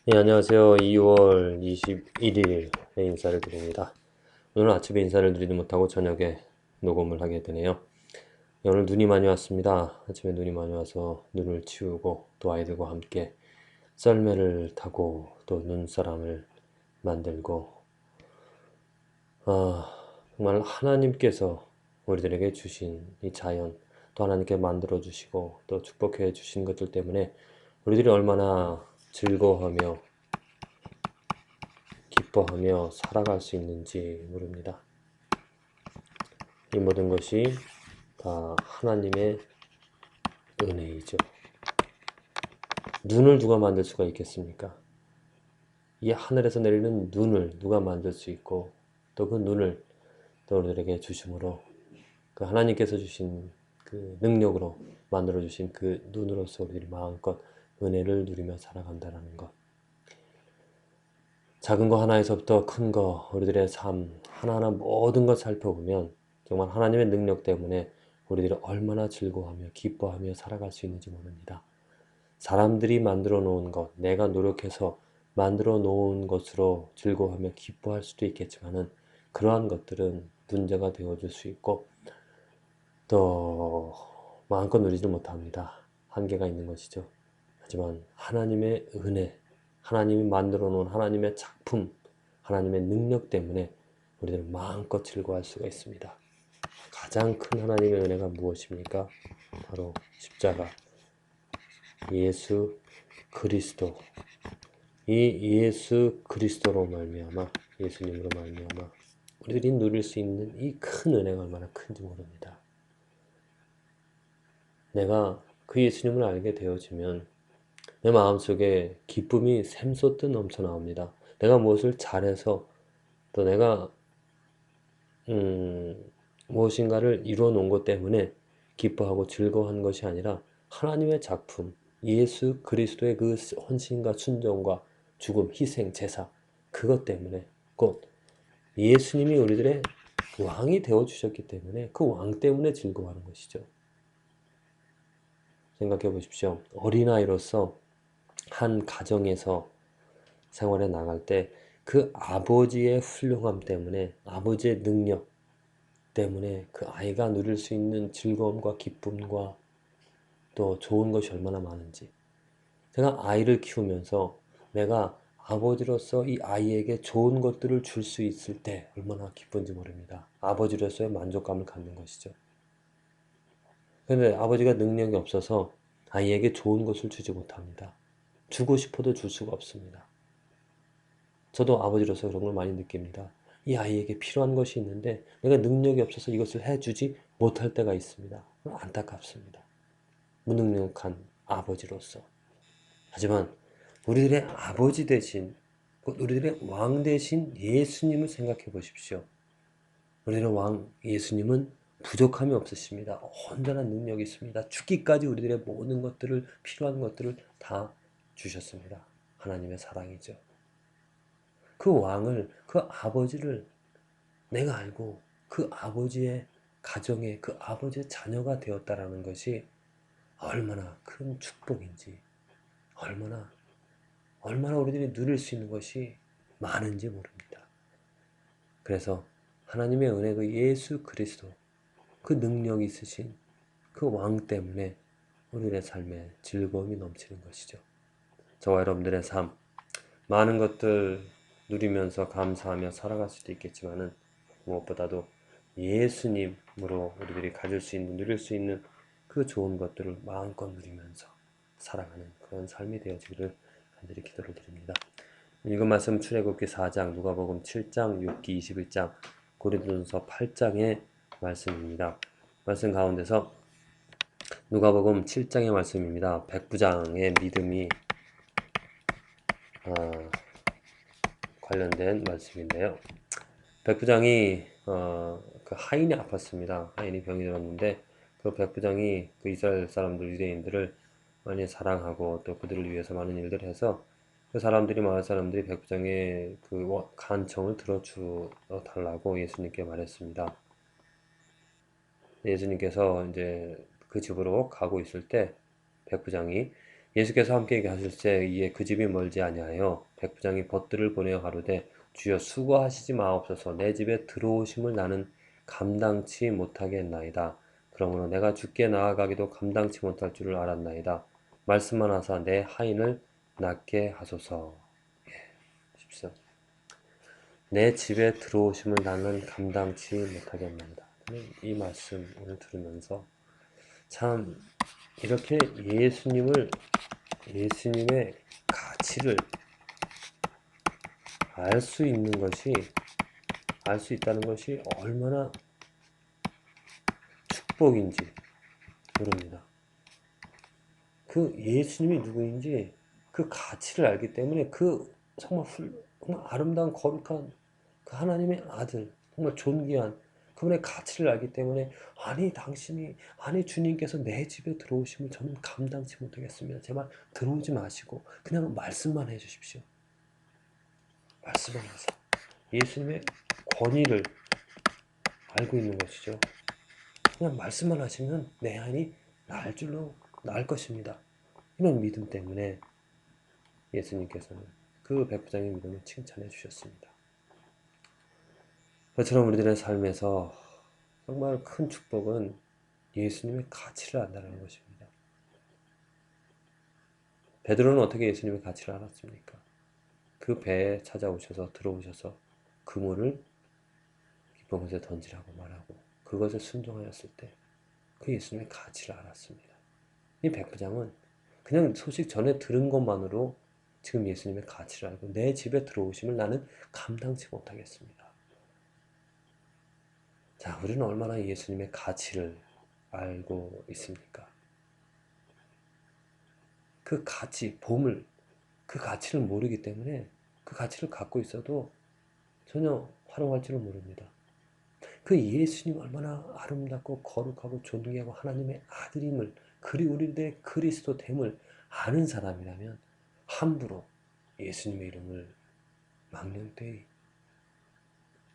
네, 안녕하세요. 2월 21일에 인사를 드립니다. 오늘 아침에 인사를 드리지 못하고 저녁에 녹음을 하게 되네요. 네, 오늘 눈이 많이 왔습니다. 아침에 눈이 많이 와서 눈을 치우고 또 아이들과 함께 썰매를 타고 또 눈사람을 만들고 정말 하나님께서 우리들에게 주신 이 자연 또 하나님께 만들어 주시고 또 축복해 주신 것들 때문에 우리들이 얼마나 즐거워하며 기뻐하며 살아갈 수 있는지 모릅니다. 이 모든 것이 다 하나님의 은혜이죠. 눈을 누가 만들 수가 있겠습니까? 이 하늘에서 내리는 눈을 누가 만들 수 있고 또 그 눈을 또 우리들에게 주심으로 그 하나님께서 주신 그 능력으로 만들어 주신 그 눈으로서 우리들이 마음껏 은혜를 누리며 살아간다는 것. 작은 거 하나에서부터 큰 거, 우리들의 삶, 하나하나 모든 것 살펴보면 정말 하나님의 능력 때문에 우리들이 얼마나 즐거워하며 기뻐하며 살아갈 수 있는지 모릅니다. 사람들이 만들어 놓은 것, 내가 노력해서 만들어 놓은 것으로 즐거워하며 기뻐할 수도 있겠지만은 그러한 것들은 문제가 되어줄 수 있고 또 마음껏 누리지 못합니다. 한계가 있는 것이죠. 하지만 하나님의 은혜, 하나님이 만들어 놓은 하나님의 작품, 하나님의 능력 때문에 우리들은 마음껏 즐거워할 수가 있습니다. 가장 큰 하나님의 은혜가 무엇입니까? 바로 십자가, 예수 그리스도. 이 예수 그리스도로 말미암아, 예수님으로 말미암아 우리들이 누릴 수 있는 이 큰 은혜가 얼마나 큰지 모릅니다. 내가 그 예수님을 알게 되어지면 내 마음속에 기쁨이 샘솟듯 넘쳐나옵니다. 내가 무엇을 잘해서 또 내가 무엇인가를 이루어 놓은 것 때문에 기뻐하고 즐거워하는 것이 아니라 하나님의 작품, 예수 그리스도의 그 헌신과 순종과 죽음, 희생, 제사 그것 때문에 곧 예수님이 우리들의 왕이 되어 주셨기 때문에 그 왕 때문에 즐거워하는 것이죠. 생각해 보십시오. 어린아이로서 한 가정에서 생활에 나갈 때 그 아버지의 훌륭함 때문에 아버지의 능력 때문에 그 아이가 누릴 수 있는 즐거움과 기쁨과 또 좋은 것이 얼마나 많은지 제가 아이를 키우면서 내가 아버지로서 이 아이에게 좋은 것들을 줄 수 있을 때 얼마나 기쁜지 모릅니다. 아버지로서의 만족감을 갖는 것이죠. 그런데 아버지가 능력이 없어서 아이에게 좋은 것을 주지 못합니다. 주고 싶어도 줄 수가 없습니다. 저도 아버지로서 그런 걸 많이 느낍니다. 이 아이에게 필요한 것이 있는데 내가 능력이 없어서 이것을 해주지 못할 때가 있습니다. 안타깝습니다. 무능력한 아버지로서. 하지만 우리들의 아버지 대신 우리들의 왕 대신 예수님을 생각해 보십시오. 우리들의 왕 예수님은 부족함이 없으십니다. 온전한 능력이 있습니다. 죽기까지 우리들의 모든 것들을 필요한 것들을 다 주셨습니다. 하나님의 사랑이죠. 그 왕을 그 아버지를 내가 알고 그 아버지의 가정에 그 아버지의 자녀가 되었다라는 것이 얼마나 큰 축복인지 얼마나 우리들이 누릴 수 있는 것이 많은지 모릅니다. 그래서 하나님의 은혜 그 예수 그리스도 그 능력이 있으신 그 왕 때문에 우리의 삶에 즐거움이 넘치는 것이죠. 저와 여러분들의 삶 많은 것들 누리면서 감사하며 살아갈 수도 있겠지만은 무엇보다도 예수님으로 우리들이 가질 수 있는 누릴 수 있는 그 좋은 것들을 마음껏 누리면서 살아가는 그런 삶이 되어지기를 간절히 기도를 드립니다. 읽은 말씀 출애굽기 4장, 누가복음 7장, 욥기 21장, 고린도전서 8장의 말씀입니다. 말씀 가운데서 누가복음 7장의 말씀입니다. 백부장의 믿음이 관련된 말씀인데요. 백부장이 그 하인이 아팠습니다. 하인이 병이 들었는데 그 백부장이 그 이스라엘 사람들 유대인들을 많이 사랑하고 또 그들을 위해서 많은 일들을 해서 그 사람들이 마을 사람들이 백부장의 그 간청을 들어주 달라고 예수님께 말했습니다. 예수님께서 이제 그 집으로 가고 있을 때 백부장이 예수께서 함께 가실 때 이에 그 집이 멀지 아니하여 백부장이 벗들을 보내어 가로되 주여 수고하시지 마옵소서 내 집에 들어오심을 나는 감당치 못하겠나이다. 그러므로 내가 주께 나아가기도 감당치 못할 줄을 알았나이다. 말씀만 하사 내 하인을 낫게 하소서. 14. 내 집에 들어오심을 나는 감당치 못하겠나이다. 저는 이 말씀을 들으면서 참 이렇게 예수님의 가치를 알 수 있는 것이, 알 수 있다는 것이 얼마나 축복인지 모릅니다. 그 예수님이 누구인지 그 가치를 알기 때문에 그 정말 정말 아름다운 거룩한 그 하나님의 아들, 정말 존귀한 그분의 가치를 알기 때문에 아니 주님께서 내 집에 들어오심을 저는 감당치 못하겠습니다. 제발 들어오지 마시고 그냥 말씀만 해주십시오. 말씀만 하세요. 예수님의 권위를 알고 있는 것이죠. 그냥 말씀만 하시면 내 안이 나을 것입니다. 이런 믿음 때문에 예수님께서는 그 백부장의 믿음을 칭찬해 주셨습니다. 그처럼 우리들의 삶에서 정말 큰 축복은 예수님의 가치를 안다는 것입니다. 베드로는 어떻게 예수님의 가치를 알았습니까? 그 배에 찾아오셔서 들어오셔서 그물을 깊은 곳에 던지라고 말하고 그것에 순종하였을 때 그 예수님의 가치를 알았습니다. 이 백부장은 그냥 소식 전에 들은 것만으로 지금 예수님의 가치를 알고 내 집에 들어오심을 나는 감당치 못하겠습니다. 자, 우리는 얼마나 예수님의 가치를 알고 있습니까? 그 가치, 보물, 그 가치를 모르기 때문에 그 가치를 갖고 있어도 전혀 활용할 줄은 모릅니다. 그 예수님 얼마나 아름답고 거룩하고 존귀하고 하나님의 아들임을 그리고 우리들의 그리스도됨을 아는 사람이라면 함부로 예수님의 이름을 망령되이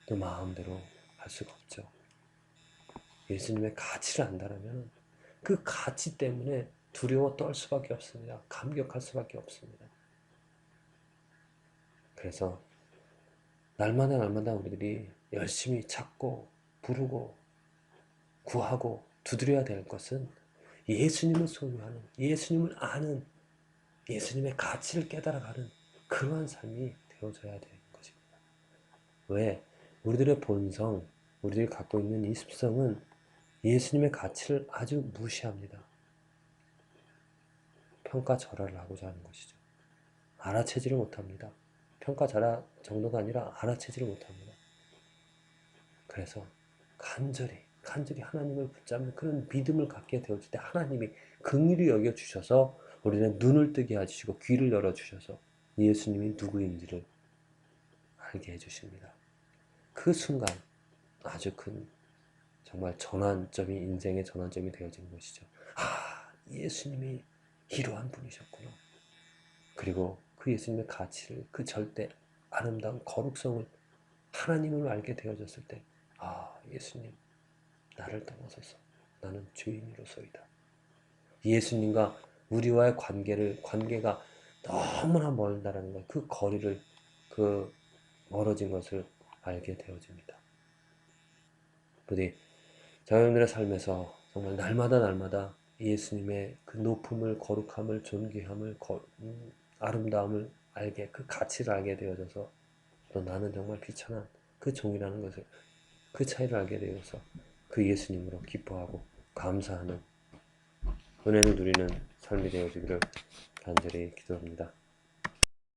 또 마음대로 할 수가 없죠. 예수님의 가치를 안다면 그 가치 때문에 두려워 떨 수밖에 없습니다. 감격할 수밖에 없습니다. 그래서 날마다 우리들이 열심히 찾고 부르고 구하고 두드려야 될 것은 예수님을 소유하는, 예수님을 아는, 예수님의 가치를 깨달아가는 그러한 삶이 되어져야 되는 것입니다. 왜? 우리들의 본성, 우리들이 갖고 있는 이 습성은 예수님의 가치를 아주 무시합니다. 평가절하를 하고자 하는 것이죠. 알아채지를 못합니다. 평가절하 정도가 아니라 알아채지를 못합니다. 그래서 간절히 하나님을 붙잡는 그런 믿음을 갖게 되어질 때 하나님이 긍휼히 여겨주셔서 우리는 눈을 뜨게 해주시고 귀를 열어주셔서 예수님이 누구인지를 알게 해주십니다. 그 순간 아주 큰 정말 전환점이 인생의 전환점이 되어지는 것이죠. 아, 예수님이 이러한 분이셨구나. 그리고 그 예수님의 가치를 그 절대 아름다운 거룩성을 하나님을 알게 되어졌을 때 아, 예수님 나를 떠나소서 나는 죄인이로소이다. 예수님과 우리와의 관계가 너무나 멀다라는 것, 그 거리를 그 멀어진 것을 알게 되어집니다. 부디 저희들의 삶에서 정말 날마다 예수님의 그 높음을, 거룩함을, 존귀함을, 아름다움을 알게, 그 가치를 알게 되어져서 또 나는 정말 비천한 그 종이라는 것을, 그 차이를 알게 되어서 그 예수님으로 기뻐하고 감사하는 은혜를 누리는 삶이 되어지기를 간절히 기도합니다.